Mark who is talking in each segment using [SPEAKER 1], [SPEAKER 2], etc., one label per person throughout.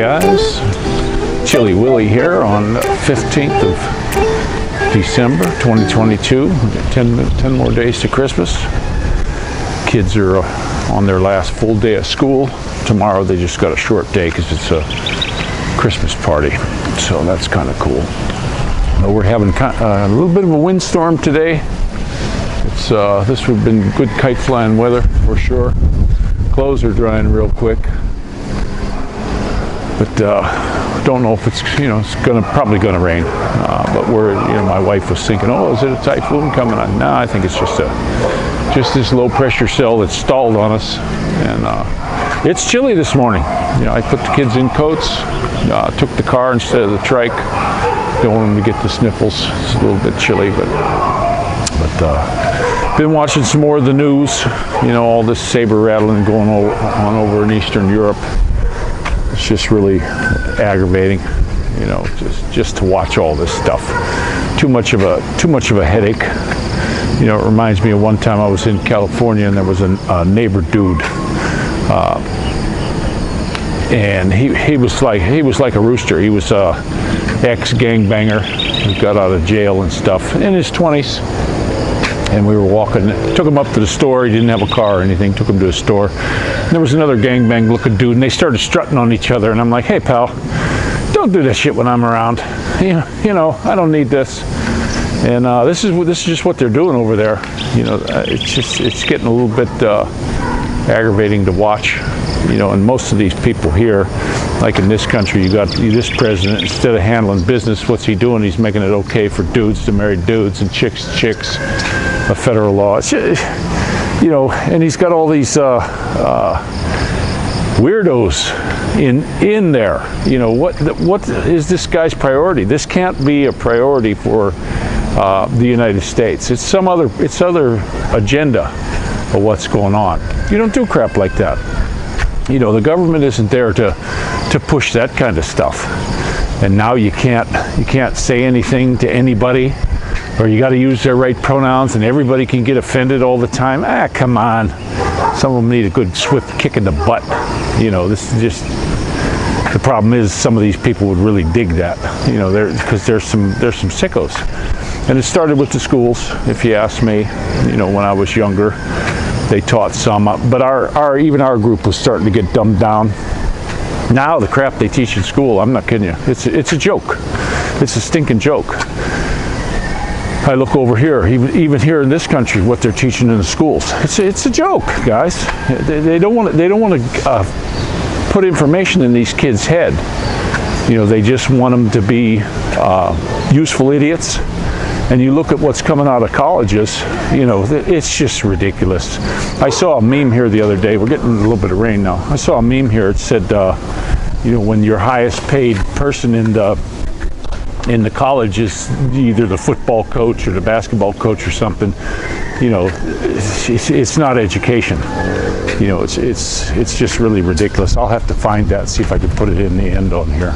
[SPEAKER 1] guys, Chilly Willy here on the 15th of December 2022. 10 more days to Christmas. Kids are on their last full day of school. Tomorrow they just got a short day because it's a Christmas party, so that's kind of cool. But we're having a little bit of a windstorm today. This would have been good kite flying weather for sure. Clothes are drying real quick, but don't know if it's probably gonna rain. But my wife was thinking, oh, is it a typhoon coming on? No, I think it's just this low pressure cell that stalled on us, and it's chilly this morning. I put the kids in coats, took the car instead of the trike. Don't want them to get the sniffles. It's a little bit chilly, but been watching some more of the news. All this saber rattling going on over in Eastern Europe. It's just really aggravating. Just to watch all this stuff. Too much of a headache. It reminds me of one time I was in California and there was a neighbor dude, and he was like a rooster. He was ex-gangbanger who got out of jail and stuff in his 20s. And we were walking, took him up to the store. He didn't have a car or anything, took him to a store. And there was another gangbang looking dude, and they started strutting on each other. And I'm like, hey pal, don't do that shit when I'm around. I don't need this. And this is just what they're doing over there. It's getting a little bit aggravating to watch. And most of these people here, like in this country, you got this president, instead of handling business, what's he doing? He's making it okay for dudes to marry dudes and chicks to chicks. A federal law. It's just, and he's got all these weirdos in there. What is this guy's priority? This can't be a priority for the United States. It's other agenda of what's going on. You don't do crap like that. The government isn't there to push that kind of stuff. And now you can't say anything to anybody, or you got to use their right pronouns, and everybody can get offended all the time. Come on. Some of them need a good swift kick in the butt. This is just, the problem is some of these people would really dig that, because there's some sickos. And it started with the schools, if you ask me. When I was younger, they taught some, but even our group was starting to get dumbed down. Now the crap they teach in school, I'm not kidding you, it's a joke. It's a stinking joke. I look over here, even here in this country, what they're teaching in the schools. It's a joke, guys. They don't want to put information in these kids' head. They just want them to be useful idiots. And you look at what's coming out of colleges, it's just ridiculous. I saw a meme here the other day. We're getting a little bit of rain now. I saw a meme here. It said, when your highest paid person in the college is either the football coach or the basketball coach or something, it's not education. It's just really ridiculous. I'll have to find that, see if I can put it in the end on here.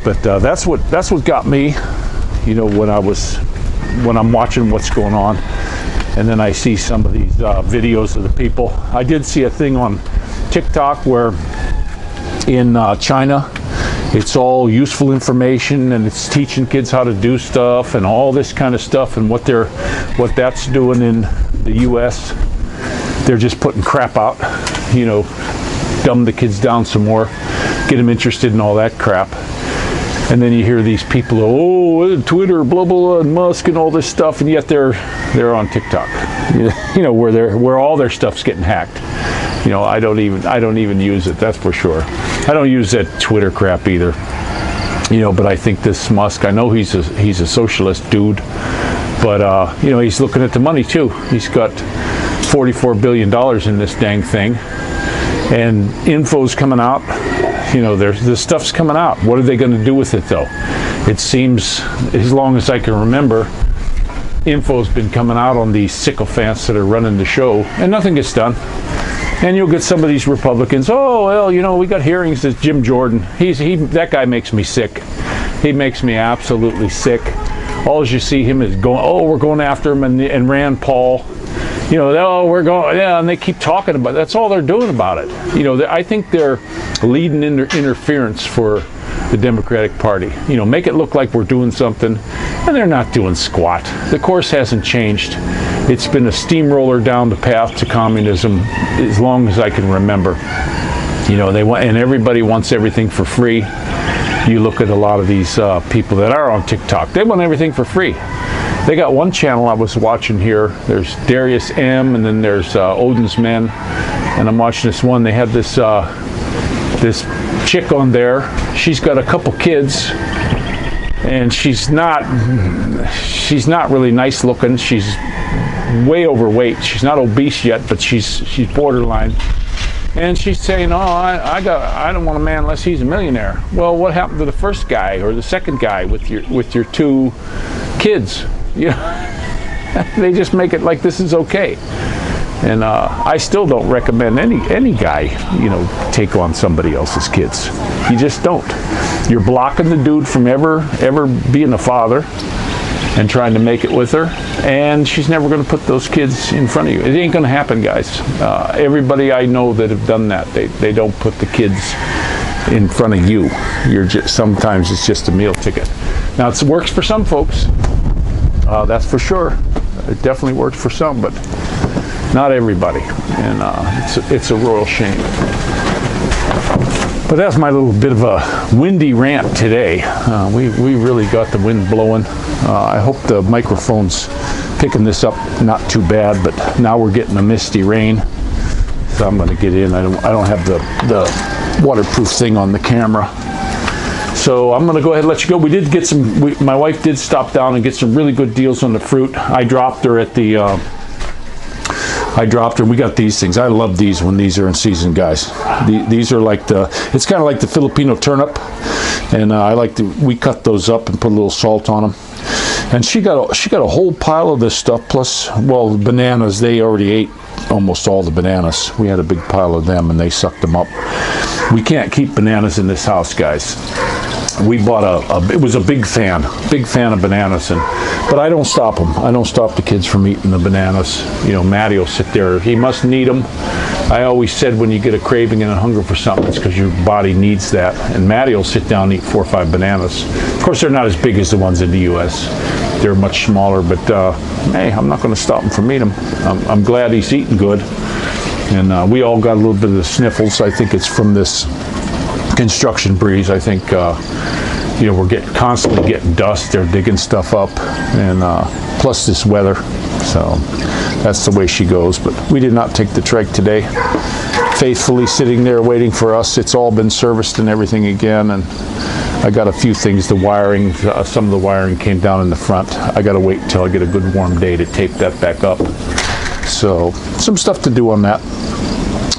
[SPEAKER 1] But that's what got me. When I'm watching what's going on, and then I see some of these videos of the people. I did see a thing on TikTok where in China, it's all useful information, and it's teaching kids how to do stuff and all this kind of stuff, and what that's doing in the U.S. They're just putting crap out, dumb the kids down some more, get them interested in all that crap. And then you hear these people, Twitter, blah, blah, blah, and Musk and all this stuff, and yet they're on TikTok, where all their stuff's getting hacked. I don't even use it, that's for sure. I don't use that Twitter crap either. But I think this Musk, I know he's a socialist dude, but he's looking at the money too. He's got $44 billion in this dang thing, and info's coming out. The stuff's coming out. What are they going to do with it, though? It seems, as long as I can remember, info's been coming out on these sycophants that are running the show, and nothing gets done. And you'll get some of these Republicans, we got hearings with Jim Jordan. That guy makes me sick. He makes me absolutely sick. All you see him is going, we're going after him, and Rand Paul. you know, oh, we're going, yeah, and they keep talking about it. That's all they're doing about it. You know, I think they're leading interference for the Democratic Party. You know, make it look like we're doing something, and they're not doing squat. The course hasn't changed. It's been a steamroller down the path to communism as long as I can remember. You know, they want, and everybody wants everything for free. You look at a lot of these people that are on TikTok, they want everything for free. They got one channel I was watching here. There's Darius M, and then there's Odin's Men, and I'm watching this one. They have this this chick on there. She's got a couple kids, and she's not really nice looking. She's way overweight. She's not obese yet, but she's borderline. And she's saying, "Oh, I don't want a man unless he's a millionaire." Well, what happened to the first guy or the second guy with your two kids? You know, they just make it like this is okay. And I still don't recommend any guy, you know, take on somebody else's kids. You just don't. You're blocking the dude from ever being a father and trying to make it with her, and she's never going to put those kids in front of you. It ain't going to happen, guys. Everybody I know that have done that, they don't put the kids in front of you. You're just, sometimes it's just a meal ticket. Now it works for some folks, that's for sure. It definitely works for some, but not everybody, and it's a royal shame. But that's my little bit of a windy rant today. We really got the wind blowing. I hope the microphone's picking this up not too bad, but now we're getting a misty rain, so I'm going to get in. I don't have the waterproof thing on the camera, so I'm going to go ahead and let you go. We did get some. My wife did stop down and get some really good deals on the fruit. I dropped her at the. We got these things. I love these when these are in season, guys. These are like it's kind of like the Filipino turnip, and we cut those up and put a little salt on them. And she got a whole pile of this stuff, plus, well, the bananas. They already ate almost all the bananas. We had a big pile of them, and they sucked them up. We can't keep bananas in this house, guys. We bought it was a big fan of bananas, but I don't stop them. I don't stop the kids from eating the bananas. You know, Matty will sit there. He must need them. I always said when you get a craving and a hunger for something, it's because your body needs that. And Matty will sit down and eat 4 or 5 bananas. Of course, they're not as big as the ones in the U.S. They're much smaller, but hey, I'm not going to stop him from eating them. I'm glad he's eating good. And we all got a little bit of the sniffles. I think it's from this construction breeze. I think you know, we're constantly getting dust. They're digging stuff up, and plus this weather. So that's the way she goes. But we did not take the trek today. Faithfully sitting there waiting for us. It's all been serviced and everything again, and I got a few things. The wiring, some of the wiring came down in the front. I got to wait until I get a good warm day to tape that back up. So some stuff to do on that.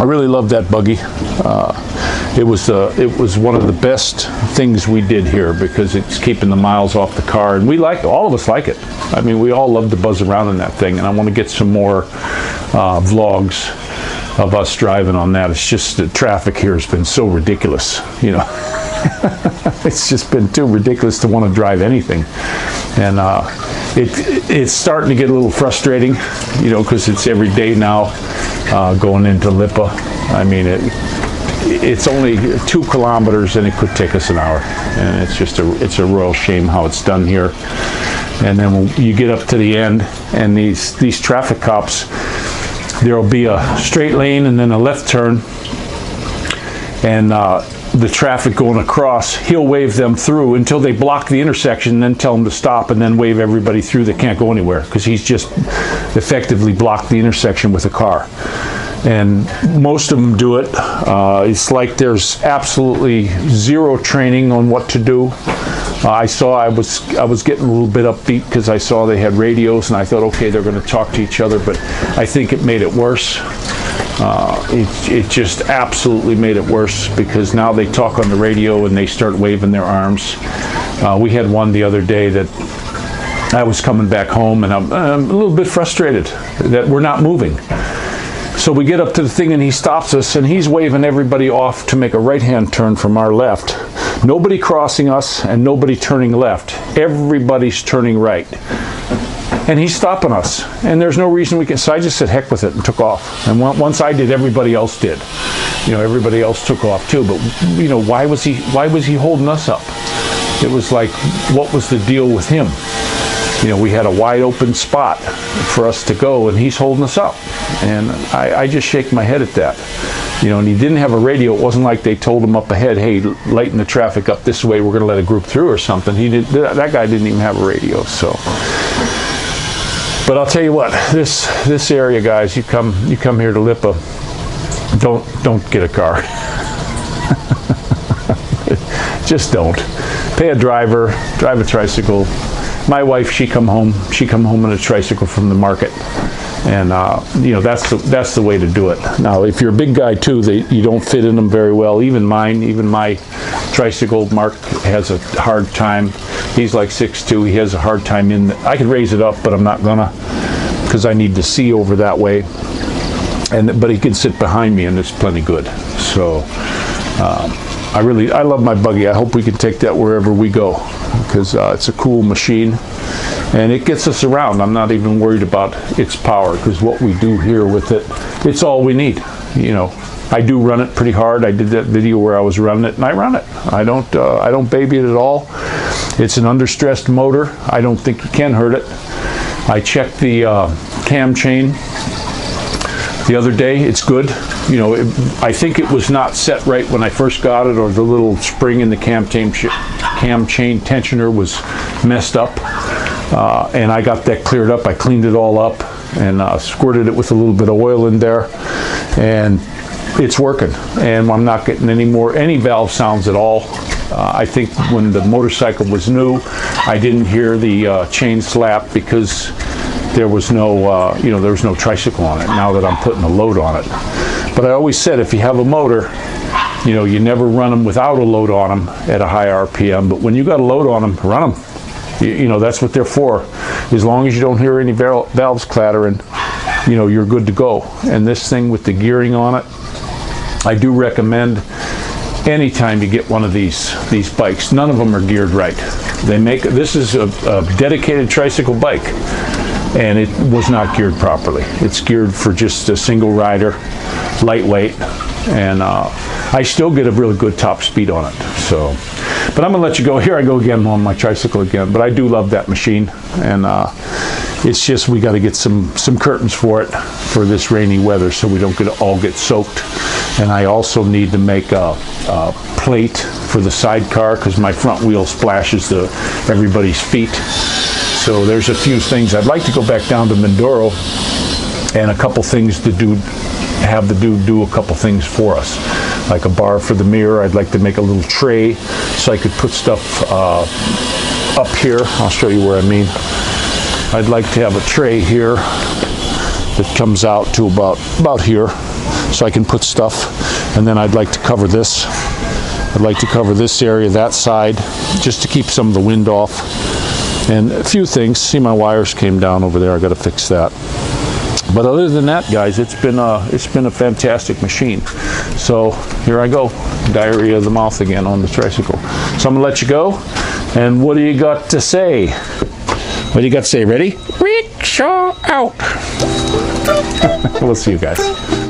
[SPEAKER 1] I really love that buggy. It was one of the best things we did here because it's keeping the miles off the car, and all of us like it. I mean, we all love to buzz around in that thing, and I want to get some more vlogs of us driving on that. It's just the traffic here has been so ridiculous, you know. It's just been too ridiculous to want to drive anything, and it's starting to get a little frustrating, you know, because it's every day now going into Lipa. I mean, it's only 2 kilometers, and it could take us an hour, and it's a royal shame how it's done here. And then when you get up to the end, and these traffic cops, there'll be a straight lane and then a left turn, and the traffic going across, he'll wave them through until they block the intersection, and then tell them to stop, and then wave everybody through that can't go anywhere, because he's just effectively blocked the intersection with a car. And most of them do it. It's like there's absolutely zero training on what to do. I was getting a little bit upbeat because I saw they had radios, and I thought, okay, they're going to talk to each other, but I think it made it worse. It just absolutely made it worse, because now they talk on the radio and they start waving their arms. We had one the other day that I was coming back home, and I'm a little bit frustrated that we're not moving. So we get up to the thing, and he stops us, and he's waving everybody off to make a right-hand turn from our left. Nobody crossing us and nobody turning left. Everybody's turning right. and he's stopping us, and there's no reason we can. So I just said heck with it and took off. And once I did, everybody else did. You know, everybody else took off too. But you know, why was he holding us up? It was like, what was the deal with him? You know, we had a wide open spot for us to go, and he's holding us up. And I just shake my head at that. You know, and he didn't have a radio. It wasn't like they told him up ahead, hey, lighten the traffic up this way, we're going to let a group through or something. That guy didn't even have a radio. So, but I'll tell you what, this area, guys, you come here to Lipa, don't get a car. Just don't. Pay a driver, drive a tricycle. My wife, she come home in a tricycle from the market, and you know, that's the way to do it. Now, if you're a big guy too, you don't fit in them very well. Even my tricycle, Mark has a hard time. He's like 6'2". He has a hard time in. I could raise it up, but I'm not gonna, because I need to see over that way. But he can sit behind me, and it's plenty good. So I love my buggy. I hope we can take that wherever we go, because it's a cool machine and it gets us around. I'm not even worried about its power, because what we do here with it, it's all we need. You know, I do run it pretty hard. I did that video where I was running it, and I run it. I don't baby it at all. It's an understressed motor. I don't think you can hurt it. I checked the cam chain the other day. It's good. You know, I think it was not set right when I first got it, or the little spring in the cam chain tensioner was messed up, and I got that cleared up. I cleaned it all up and squirted it with a little bit of oil in there, and it's working. And I'm not getting any valve sounds at all. I think when the motorcycle was new, I didn't hear the chain slap because there was no there was no tricycle on it. Now that I'm putting a load on it. But I always said, if you have a motor, you know, you never run them without a load on them at a high RPM. But when you got a load on them, run them. You know, that's what they're for. As long as you don't hear any valves clattering, you know, you're good to go. And this thing with the gearing on it, I do recommend anytime you get one of these bikes. None of them are geared right. This is a dedicated tricycle bike, and it was not geared properly. It's geared for just a single rider, lightweight, and I still get a really good top speed on it. So, but I'm gonna let you go. Here I go again on my tricycle again. But I do love that machine, and it's just we got to get some curtains for it for this rainy weather, so we don't all get soaked. And I also need to make a plate for the sidecar, because my front wheel splashes everybody's feet. So there's a few things. I'd like to go back down to Mindoro, and a couple things to do. Have the dude do a couple things for us, like a bar for the mirror. I'd like to make a little tray so I could put stuff up here. I'll show you where I mean. I'd like to have a tray here that comes out to about here, so I can put stuff. And then I'd like to cover this. I'd like to cover this area, that side, just to keep some of the wind off. And a few things. See, my wires came down over there. I got to fix that. But other than that, guys, it's been a fantastic machine. So here I go, diarrhea of the mouth again on the tricycle. So I'm gonna let you go. And what do you got to say? What do you got to say? Ready? Rickshaw out. We'll see you guys.